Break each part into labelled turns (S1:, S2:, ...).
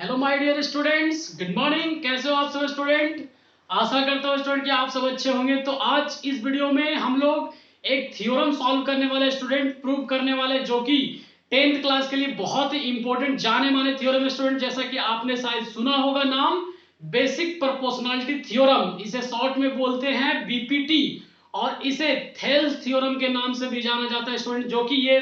S1: Hello my dear students, good morning. कैसे हो आप सब स्टूडेंट? आशा करता हूँ स्टूडेंट कि आप सब अच्छे होंगे। तो आज इस वीडियो में हम लोग एक थ्योरम सॉल्व करने वाले स्टूडेंट, प्रूव करने वाले, जो कि 10th क्लास के लिए बहुत ही इंपॉर्टेंट जाने माने थ्योरम स्टूडेंट। जैसा कि आपने शायद सुना होगा नाम, बेसिक प्रोपोर्शनलिटी थ्योरम, इसे शॉर्ट में बोलते हैं बीपीटी, और इसे थेल्स थ्योरम के नाम से भी जाना जाता है स्टूडेंट। जो कि ये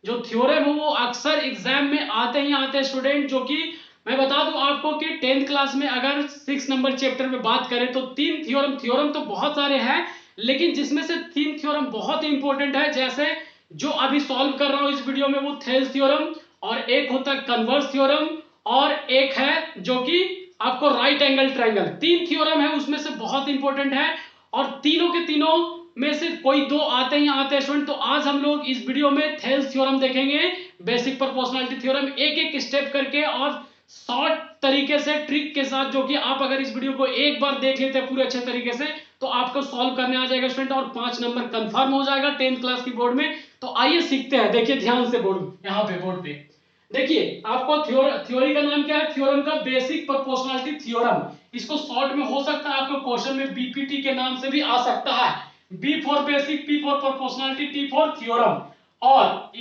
S1: जो थ्योरम है वो अक्सर एग्जाम में आते ही आते हैं स्टूडेंट। जो कि मैं बता दूं आपको कि 10th क्लास में अगर 6 नंबर चैप्टर में बात करें तो 3 थ्योरम तो बहुत सारे हैं, लेकिन जिसमें से 3 थ्योरम बहुत ही इंपॉर्टेंट है। जैसे जो अभी सॉल्व कर रहा हूं इस वीडियो में वो थेल्स थ्योरम, और एक होता है कन्वर्स थ्योरम, और एक है जो कि आपको राइट एंगल ट्रायंगल। 3 थ्योरम है, उसमें से बहुत इंपॉर्टेंट है, और तीनों के तीनों में से कोई दो आते ही आते हैं स्टूडेंट। तो आज हम लोग इस वीडियो में थेल्स थ्योरम देखेंगे, बेसिक प्रोपोर्शनलिटी थ्योरम, एक एक स्टेप करके और शॉर्ट तरीके से, ट्रिक के साथ। जो कि आप अगर इस वीडियो को एक बार देख लेते हैं पूरे अच्छे तरीके से तो आपको सॉल्व करने आ जाएगा स्टूडेंट, और 5 नंबर कंफर्म हो जाएगा 10th क्लास की बोर्ड में। तो आइए सीखते हैं। देखिए ध्यान से, बोर्ड यहाँ पे, बोर्ड पे देखिए, आपको थ्योरी का नाम क्या है? थ्योरम का बेसिक प्रोपोर्शनलिटी थ्योरम। इसको शॉर्ट में हो सकता है आपको क्वेश्चन में बीपीटी के नाम से भी आ सकता है। B for basic, P for proportionality, T for theorem, और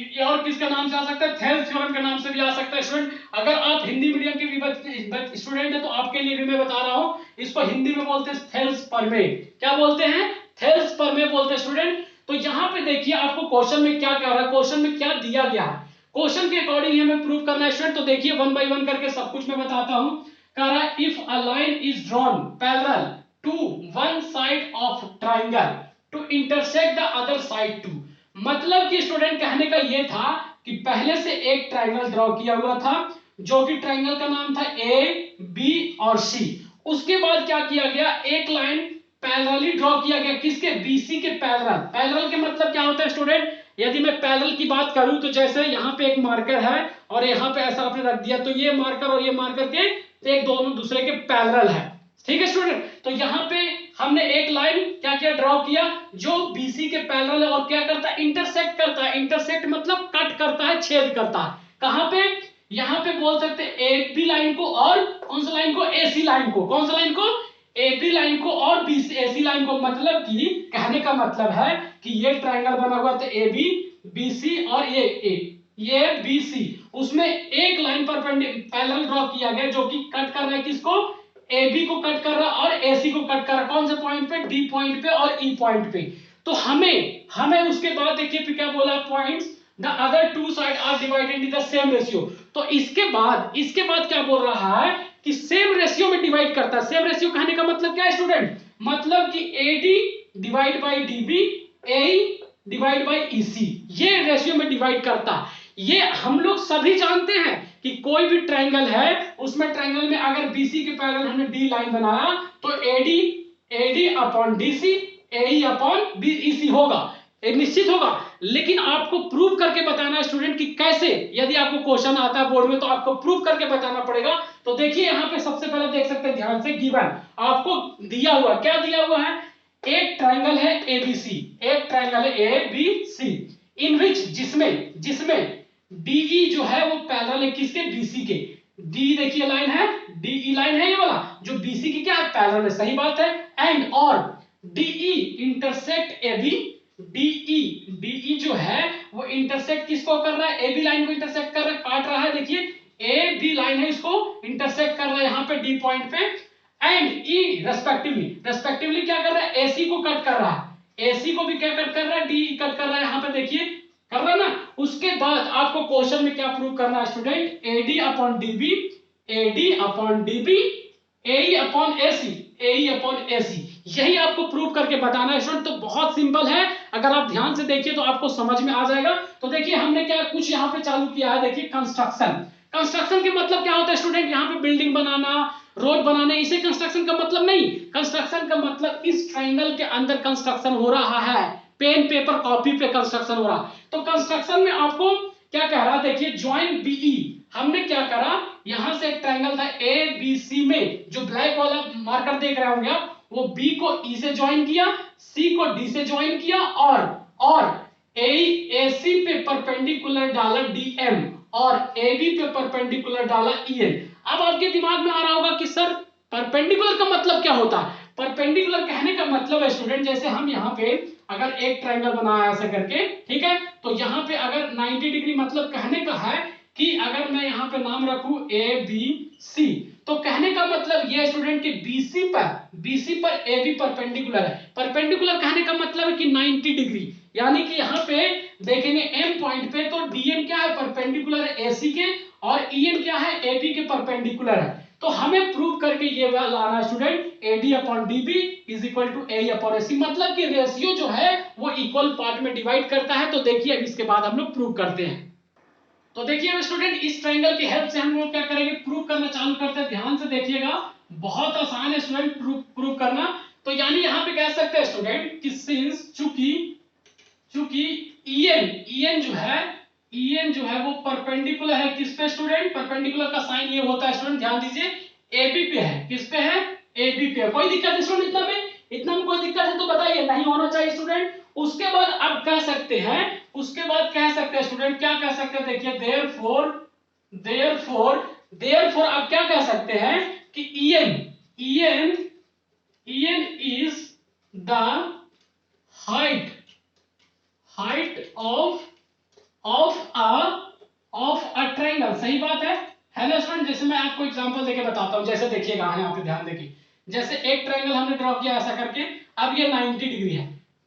S1: किसके नाम से आ सकता है? थेल्स थ्योरम के नाम से भी आ सकता है स्टूडेंट। अगर आप हिंदी मीडियम के भी स्टूडेंट है तो आपके लिए भी मैं बता रहा हूं, इसको हिंदी में बोलते हैं थेल्स परमे। क्या बोलते हैं? थेल्स परमे बोलते हैं स्टूडेंट। तो यहाँ पे देखिए आपको क्वेश्चन में क्या क्या हो रहा है, क्वेश्चन में क्या दिया गया है, क्वेश्चन के अकॉर्डिंग हमें प्रूव करना है स्टूडेंट। तो देखिए वन बाय वन करके सब कुछ मैं बताता हूं। कह रहा है if a line is drawn parallel to one side of triangle to intersect the other side two. मतलब कि स्टूडेंट कहने का यह था कि पहले से एक ट्राइंगल ड्रॉ किया हुआ था, जो कि ट्राइंगल का नाम था ए, बी और सी। उसके बाद क्या किया गया? एक लाइन पैरेलली ड्रॉ किया गया, किसके? बीसी के पैरेलल। पैरेलल के मतलब क्या होता है स्टूडेंट? यदि मैं पैरेलल की बात करूं तो जैसे यहाँ पे एक मार्कर है और यहाँ पे ऐसा आपने रख दिया, तो ये मार्कर और ये मार्कर के एक दोनों दूसरे के पैरेलल है। ठीक है स्टूडेंट? तो यहाँ पे हमने एक लाइन क्या किया? ड्रॉ किया, जो बीसी के पैरेलल है, और क्या करता है? इंटरसेक्ट करता है। इंटरसेक्ट मतलब कट करता है, छेद करता है। कहां पे? यहाँ पे बोल सकते हैं एबी लाइन को, और कौन सा लाइन को? एसी लाइन को। कौन सा लाइन को? एबी लाइन को और बीसी एसी लाइन को। मतलब कि कहने का मतलब है कि ये ट्रायंगल बना हुआ तो एबी, बीसी और ये बीसी, उसमें एक लाइन पर पैरेलल ड्रॉ किया गया, जो कि कट कर रहा है किसको? AB को कट कर रहा और AC को कट कर रहा। कौन से पॉइंट पे? D पॉइंट पे और E पॉइंट पे। तो हमें उसके बाद देखिए फिर क्या बोला? Points the other two side are divided in the same ratio. तो इसके बाद क्या बोल रहा है कि सेम रेशियो में डिवाइड करता है। सेम रेशियो कहने का मतलब क्या है स्टूडेंट? मतलब कि AD divide by DB, AE divide by EC, ये रेशियो में डिवाइड करता है। ये हम लोग सभी जानते हैं कि कोई भी ट्रायंगल है, उसमें ट्रायंगल में अगर BC के पैरेलल हमने D लाइन बनाया तो AD upon DC, AE upon BEC होगा, एक निश्चित होगा। लेकिन आपको प्रूव करके बताना है स्टूडेंट कि कैसे। यदि आपको क्वेश्चन आता है बोर्ड में तो आपको प्रूव करके बताना पड़ेगा। तो देखिए यहाँ पे सबसे पहले देख सकते हैं ध्यान से, गिवन आपको दिया हुआ, क्या दिया हुआ है? एक ट्रायंगल है ABC, एक ट्रायंगल है ABC, इन विच जिसमें DE जो है वो पैरेलल है किसके? BC के। D देखिए लाइन है, DE लाइन है, ये वाला जो BC की क्या है? पैरेलल है। सही बात है। एंड और DE इंटरसेक्ट AB, DE जो है वो इंटरसेक्ट किसको कर रहा है? AB लाइन को इंटरसेक्ट कर रहा है, काट रहा है। देखिए AB लाइन है, इसको इंटरसेक्ट कर रहा है यहाँ पे D पॉइंट पे। एंड E रेस्पेक्टिवली क्या कर रहा है? AC को कट कर रहा है। AC को भी क्या कट कर रहा है? D कट कर रहा है, यहाँ पे देखिए कर रहा है ना। उसके बाद आपको क्वेश्चन में क्या प्रूव करना है student? AD upon DB, AD upon DB, AE upon AC, AE upon AC, यही आपको प्रूव करके बताना है स्टूडेंट। तो बहुत सिंपल है, अगर आप ध्यान से देखिए तो आपको समझ में आ जाएगा। तो देखिए हमने क्या कुछ यहाँ पे चालू किया है। देखिए कंस्ट्रक्शन के मतलब क्या होता है स्टूडेंट? यहाँ पे बिल्डिंग बनाना, रोड बनाना, इसे कंस्ट्रक्शन का मतलब नहीं। कंस्ट्रक्शन का मतलब इस ट्रायंगल के अंदर कंस्ट्रक्शन हो रहा है, पेन पेपर कॉपी पे कंस्ट्रक्शन हो रहा। तो कंस्ट्रक्शन में आपको क्या कह रहा? देखिए ज्वाइन BE, हमने क्या करा? यहां से एक ट्रायंगल था ABC में, जो ब्लैक वाला मार्कर देख रहे होंगे आप, वो B को E से ज्वाइन किया, C को D से ज्वाइन किया, और AC पे परपेंडिकुलर डाला DM, और AB पे परपेंडिकुलर डाला EN। अब आपके दिमाग में आ रहा होगा कि सर परपेंडिकुलर का मतलब क्या होता है। परपेंडिकुलर कहने का मतलब है स्टूडेंट, जैसे हम यहाँ पे अगर एक ट्रायंगल बनाया ऐसा करके, ठीक है, तो यहाँ पे अगर 90 डिग्री मतलब कहने का है कि अगर मैं यहाँ पे नाम रखूं ए बी सी, तो कहने का मतलब ये स्टूडेंट कि BC पर AB परपेंडिकुलर है। परपेंडिकुलर कहने का मतलब है कि 90 डिग्री, यानी कि यहाँ पे देखेंगे M पॉइंट पे तो DM क्या है, परपेंडिकुलर है AC के, और EN क्या है, AP के परपेंडिकुलर है। तो हमें प्रूव करके ये लाना student AD upon DB is equal to AE upon AC, मतलब कि रेशियो जो है वो इक्वल पार्ट में डिवाइड करता है। तो देखिए अब इसके बाद हम लोग प्रूव करते हैं। तो देखिए स्टूडेंट, इस ट्रायंगल की हेल्प से हम लोग क्या करेंगे, प्रूव करना चालू करते हैं। ध्यान से देखिएगा, बहुत आसान है स्टूडेंट प्रूव करना। तो यानी यहाँ पे कह सकते हैं स्टूडेंट कि सिंस चूंकि EN जो है वो परपेंडिकुलर है किस पे स्टूडेंट, परपेंडिकुलर का साइन ये होता है स्टूडेंट, ध्यान दीजिए AB पे है, किस पे है, AB पे है। कोई दिक्कत है स्टूडेंट, इतना में कोई दिक्कत है तो बताइए, नहीं होना चाहिए स्टूडेंट। उसके बाद अब कह सकते हैं, स्टूडेंट क्या कह सकते हैं, देखिए देयरफॉर अब क्या कह सकते हैं कि EN is the height of a triangle. सही बात है ना स्टूडेंट। जैसे मैं आपको एग्जांपल देके बताता हूं, जैसे देखिएगा यहाँ पे ध्यान देखिए, जैसे एक ट्रायंगल हमने ड्रॉ किया ऐसा करके, अब ये 90 डिग्री है।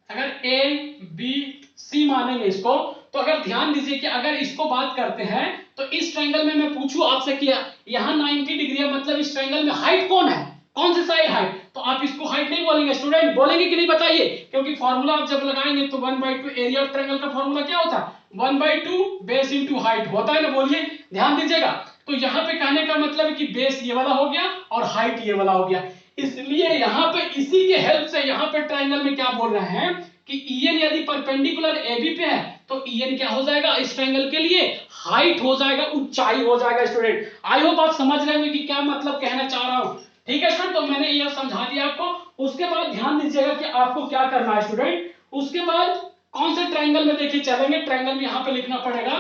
S1: अगर ABC मानेंगे इसको, तो अगर ध्यान दीजिए कि अगर इसको बात करते हैं तो इस ट्रायंगल में मैं पूछूं आपसे कि यहाँ 90 डिग्री है, मतलब इस ट्रायंगल में हाइट कौन है, कौन सी साइड हाइट, तो आप इसको हाइट नहीं बोलेंगे स्टूडेंट, बोलेंगे कि नहीं बताइए, क्योंकि फार्मूला आप जब लगाएंगे तो 1/2 एरिया ऑफ ट्रायंगल का फार्मूला क्या होता है, 1/2 बेस इनटू हाइट होता है ना, बोलिए, ध्यान दीजिएगा। तो यहाँ पे कहने का मतलब है कि बेस ये वाला हो गया और हाइट ये वाला हो गया, इसलिए यहाँ पे इसी के हेल्प से यहाँ पे ट्रायंगल में क्या बोल रहे हैं कि EN यदि परपेंडिकुलर AB पे है तो EN क्या हो जाएगा, इस ट्रायंगल के लिए हाइट हो जाएगा, ऊंचाई हो जाएगा स्टूडेंट। आई होप आप समझ रहे होंगे कि क्या मतलब कहना चाह रहा हूं, ठीक है स्टूडेंट। तो मैंने ये समझा दिया आपको। उसके बाद ध्यान दीजिएगा कि आपको क्या करना है स्टूडेंट, उसके बाद कौन से ट्रायंगल में देखिए चलेंगे, ट्रायंगल में यहां पे लिखना पड़ेगा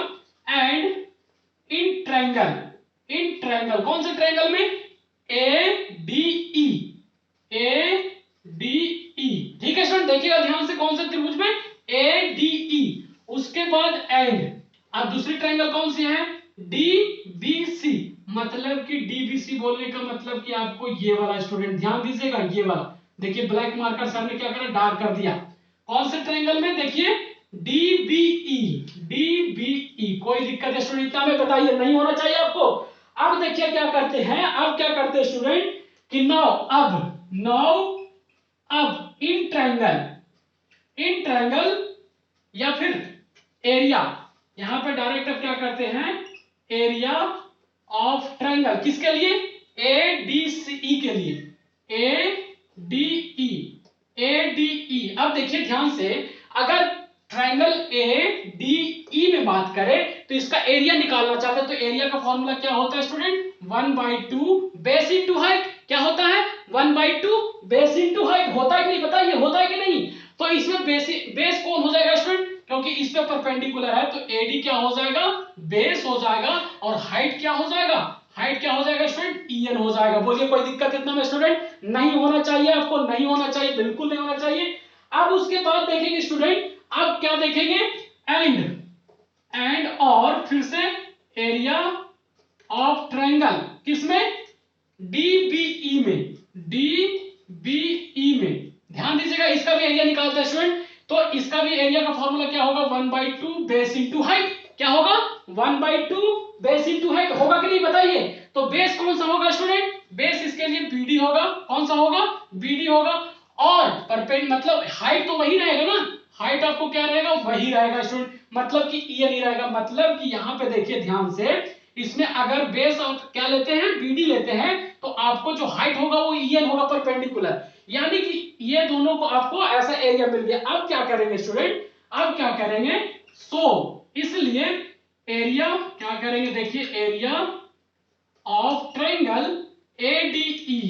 S1: एंड इन ट्रायंगल कौन से ट्रायंगल में, ADE, ठीक है स्टूडेंट, देखिएगा ध्यान से, कौन से त्रिभुज में, ADE। उसके बाद एंड, अब दूसरी ट्रायंगल कौन सी है, DBC, मतलब कि DBC बोलने का मतलब कि आपको ये वाला स्टूडेंट, ध्यान दीजिएगा ये वाला, देखिए ब्लैक मार्कर सर ने क्या करा, डार्क कर दिया। कौन से ट्रायंगल में, देखिए DBE, कोई दिक्कत है स्टूडेंट, इतना में बताइए, नहीं होना चाहिए आपको। अब देखिए क्या करते हैं, स्टूडेंट कि नाउ अब इन ट्रायंगल या फिर एरिया, यहां पे डायरेक्ट अब क्या करते हैं, एरिया ऑफ ट्रायंगल किसके लिए, ADCE के लिए, ADE। अब देखिए ध्यान से, अगर ट्रायंगल ADE में बात करें तो इसका एरिया निकालना चाहते हैं, तो एरिया का फॉर्मूला क्या होता है स्टूडेंट, 1/2 बेस इनटू हाइट, क्या होता है, 1/2 बेस इनटू हाइट, होता है कि नहीं बताइए, होता है कि नहीं। तो इसमें बेस कौन हो जाएगा स्टूडेंट, क्योंकि इस पे परपेंडिकुलर है तो AD क्या हो जाएगा, बेस हो जाएगा, और हाइट क्या हो जाएगा स्टूडेंट, EN हो जाएगा। बोलिए कोई दिक्कत इतना में स्टूडेंट, नहीं होना चाहिए आपको, नहीं होना चाहिए, बिल्कुल नहीं होना चाहिए। अब उसके बाद देखेंगे स्टूडेंट, अब क्या देखेंगे, एंड और फिर से एरिया ऑफ ट्रायंगल किसमें, DBE में, ध्यान दीजिएगा, इसका भी एरिया निकालते हैं स्टूडेंट। तो इसका भी एरिया का फॉर्मूला क्या होगा, 1/2 बेस इनटू हाइट, क्या होगा, 1/2 बेस इनटू हाइट, होगा कि नहीं बताइए। तो बेस कौन सा होगा स्टूडेंट, बेस इसके लिए BD होगा, कौन सा होगा, BD होगा, और परपेंड मतलब हाइट तो वही रहेगा ना, हाइट आपको क्या रहेगा, वही रहेगा स्टूडेंट, मतलब कि EN ही रहेगा। मतलब कि यहां पे देखिए ध्यान से, इसमें अगर बेस आप क्या लेते हैं, BD लेते हैं, तो आपको जो हाइट होगा वो EN होगा परपेंडिकुलर, यानी कि ये दोनों को आपको ऐसा एरिया मिल गया। अब क्या करेंगे स्टूडेंट, अब क्या करेंगे, इसलिए एरिया क्या करेंगे, देखिए area of triangle ADE,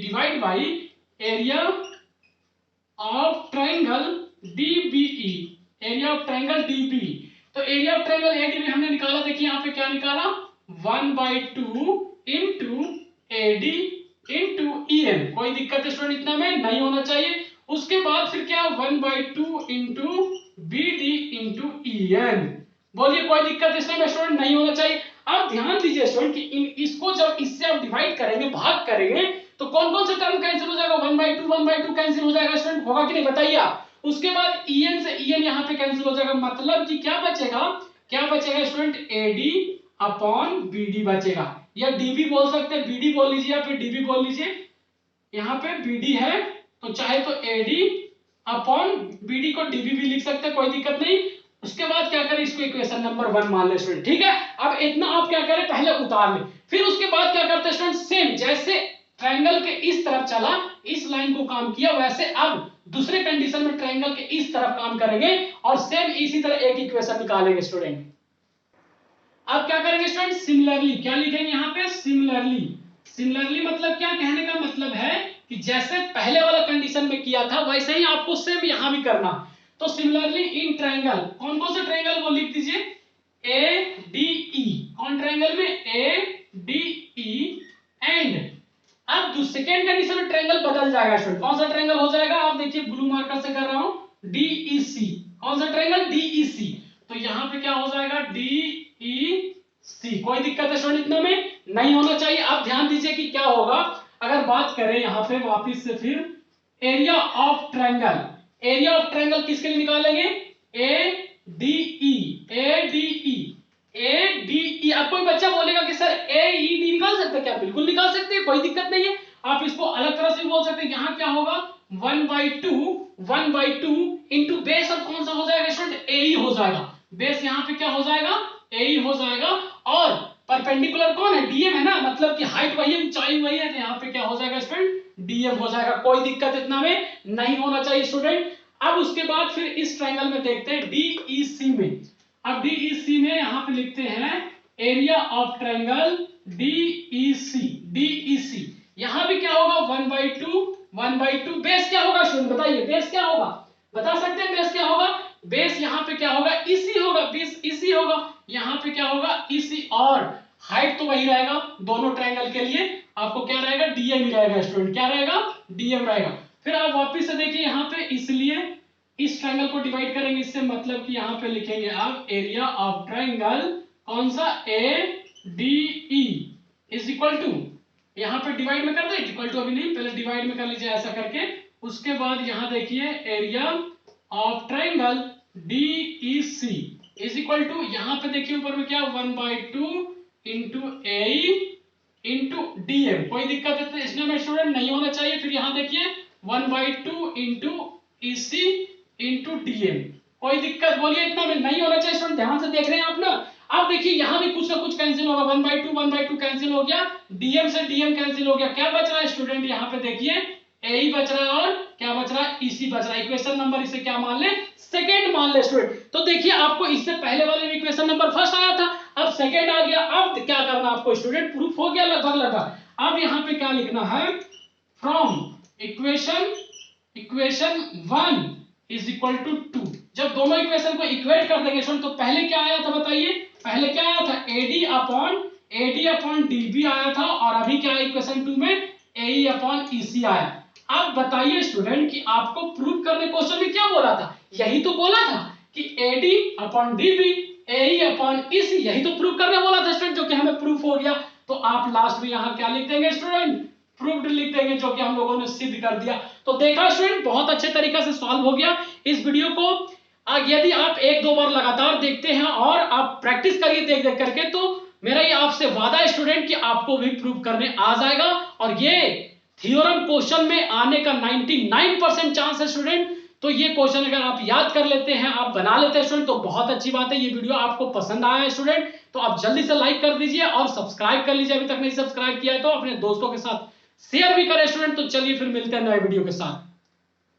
S1: divide by area of triangle DBE, तो एरिया ऑफ ट्रायंगल ADB हमने निकाला, देखिए यहां पे क्या निकाला, 1/2 इंटू AD इंटू EM। कोई दिक्कत है स्टूडेंट इतना में नहीं होना चाहिए। उसके बाद फिर क्या 1/2 इंटू BD इंटू EN। बोलिए कोई दिक्कत इसमें स्टूडेंट नहीं होना चाहिए। अब ध्यान दीजिए स्टूडेंट कि इसको जब इससे आप डिवाइड करेंगे, भाग करेंगे, तो कौन कौन से टर्म कैंसिल हो जाएगा? 1/2 कैंसिल हो जाएगा स्टूडेंट, होगा कि नहीं बताइए आप। उसके बाद EN से EN यहाँ पे कैंसिल हो जाएगा, मतलब कि क्या बचेगा? क्या बचेगा स्टूडेंट? AD अपॉन BD बचेगा, या DB बोल सकते हैं, BD बोल लीजिए या फिर DB बोल लीजिए। यहाँ पे BD है तो चाहे तो AD अपॉन BD को DB भी लिख सकते हैं, कोई दिक्कत नहीं। उसके बाद क्या करें, इसको इक्वेशन नंबर 1 मान ले स्टूडेंट, ठीक है। अब इतना आप क्या करें, पहले उतार ले, फिर उसके बाद क्या करते हैं स्टूडेंट, सेम जैसे ट्रायंगल के इस तरफ चला, इस लाइन को काम किया, वैसे अब दूसरे कंडीशन में ट्रायंगल के इस तरफ काम करेंगे और सेम इसी तरह एक इक्वेशन निकालेंगे स्टूडेंट। अब क्या करेंगे स्टूडेंट, सिमिलरली क्या लिखेंगे यहाँ पे, सिमिलरली। सिमिलरली मतलब क्या, कहने का मतलब है कि जैसे पहले वाला कंडीशन में किया था वैसे ही आपको सेम यहाँ भी करना। तो सिमिलरली इन ट्रायंगल, कौन कौन सा ट्रायंगल वो लिख दीजिए, ADE। कौन ट्रायंगल में? ADE। एंड अब सेकेंड कंडीशन में ट्रायंगल बदल जाएगा स्टूडेंट। कौन सा ट्रायंगल हो जाएगा? आप देखिए ब्लू मार्कर से कर रहा हूं, DEC। कौन सा ट्रायंगल? DEC। तो यहाँ पे क्या हो जाएगा, DEC। कोई दिक्कत है स्टूडेंट इतना में नहीं होना चाहिए। अब ध्यान दीजिए कि क्या होगा अगर बात करें यहाँ पे वापिस से, फिर area of triangle. Area of triangle किसके लिए निकालेंगे? ADE। ADE। अब कोई बच्चा बोलेगा कि सर AED निकाल सकते हैं क्या? बिल्कुल निकाल सकते हैं, कोई दिक्कत नहीं है। आप इसको अलग तरह से बोल सकते हैं। यहाँ क्या होगा, 1/2 इंटू बेस अब कौन सा हो जाएगा स्टूडेंट? AE हो जाएगा। बेस यहाँ पे क्या हो जाएगा? AE हो जाएगा। और परपेंडिकुलर कौन है? DM है ना, मतलब कि हाइट वही है, ऊंचाई वही है, तो यहाँ पे क्या हो जाएगा स्टूडेंट? DM हो जाएगा। कोई दिक्कत इतना में नहीं होना चाहिए स्टूडेंट। अब उसके बाद फिर इस ट्रायंगल में देखते हैं DEC में। अब DEC में यहाँ पे लिखते हैं एरिया ऑफ ट्रायंगल DEC। यहाँ भी क्या होगा, 1/2। बेस क्या होगा स्टूडेंट बताइए, बेस क्या होगा? बता सकते हैं बेस क्या होगा? बेस यहाँ पे क्या होगा? EC होगा। बेस EC होगा। यहाँ पे क्या होगा? EC। और हाइट तो वही रहेगा दोनों ट्रायंगल के लिए, आपको क्या रहेगा? DM ही रहेगा स्टूडेंट। क्या रहेगा? DM रहेगा। फिर आप वापिस से देखिए यहाँ पे, इसलिए इस ट्रायंगल को डिवाइड करेंगे इससे, मतलब कि यहाँ पे लिखेंगे आप एरिया ऑफ ट्रायंगल कौन सा? ADE इज इक्वल टू, यहाँ पे डिवाइड में कर दे, इक्वल टू अभी नहीं, पहले डिवाइड में कर लीजिए ऐसा करके। उसके बाद यहाँ देखिए area of triangle DEC is equal to, यहाँ पे देखिए ऊपर में क्या, 1/2 इंटू AE इंटू DM। कोई दिक्कत है इसमें में स्टूडेंट नहीं होना चाहिए। फिर यहाँ देखिए 1/2 इंटू EC इंटू DM। कोई दिक्कत बोलिए इतना में नहीं होना चाहिए स्टूडेंट, ध्यान से देख रहे हैं आप ना। अब देखिए यहाँ भी कुछ ना कुछ कैंसिल होगा, 1/2 कैंसिल हो गया, DM से DM कैंसिल हो गया। क्या बच रहा है स्टूडेंट? यहाँ पे देखिए AE बच रहा है और क्या बच रहा है? EC बच रहा है। इक्वेशन नंबर इसे क्या मान ले? सेकंड मान ले स्टूडेंट। तो देखिए आपको इससे पहले वाले में इक्वेशन नंबर फर्स्ट आया था, अब सेकंड आ गया। अब क्या करना आपको स्टूडेंट? प्रूफ हो गया लगभग। अब यहाँ पे क्या लिखना है, from equation 1 is equal to 2। जब दोनों इक्वेशन को इक्वेट कर देंगे स्टूडेंट, तो पहले क्या आया था बताइए? पहले क्या आया था? AD अपॉन DB आया था, और अभी क्या है इक्वेशन 2 में? AE अपॉन EC आया। अब बताइए स्टूडेंट कि आपको प्रूफ करने क्वेश्चन में क्या बोला था? यही तो बोला था कि AD upon DB AE upon EC, यही तो प्रूफ करने बोला था स्टूडेंट, जो कि हमें प्रूफ हो गया। तो आप लास्ट में यहाँ क्या लिख देंगे स्टूडेंट? प्रूफ्ड लिख देंगे, जो कि हम लोगों ने सिद्ध कर दिया। तो देखा स्टूडेंट, बहुत अच्छे तरीके से सॉल्व हो गया। इस वीडियो को यदि आप 1-2 बार लगातार देखते हैं और आप प्रैक्टिस करिए देख देख करके, तो मेरा ये आपसे वादा है स्टूडेंट कि आपको भी प्रूफ करने आ जाएगा। और ये थ्योरम क्वेश्चन में आने का 99% चांस है स्टूडेंट। तो ये क्वेश्चन अगर आप याद कर लेते हैं, आप बना लेते हैं स्टूडेंट, तो बहुत अच्छी बात है। ये वीडियो आपको पसंद आया है स्टूडेंट, तो आप जल्दी से लाइक कर दीजिए और सब्सक्राइब कर लीजिए, अभी तक नहीं सब्सक्राइब किया है तो अपने दोस्तों के साथ शेयर भी करें स्टूडेंट। तो चलिए फिर मिलते हैं नए वीडियो के साथ।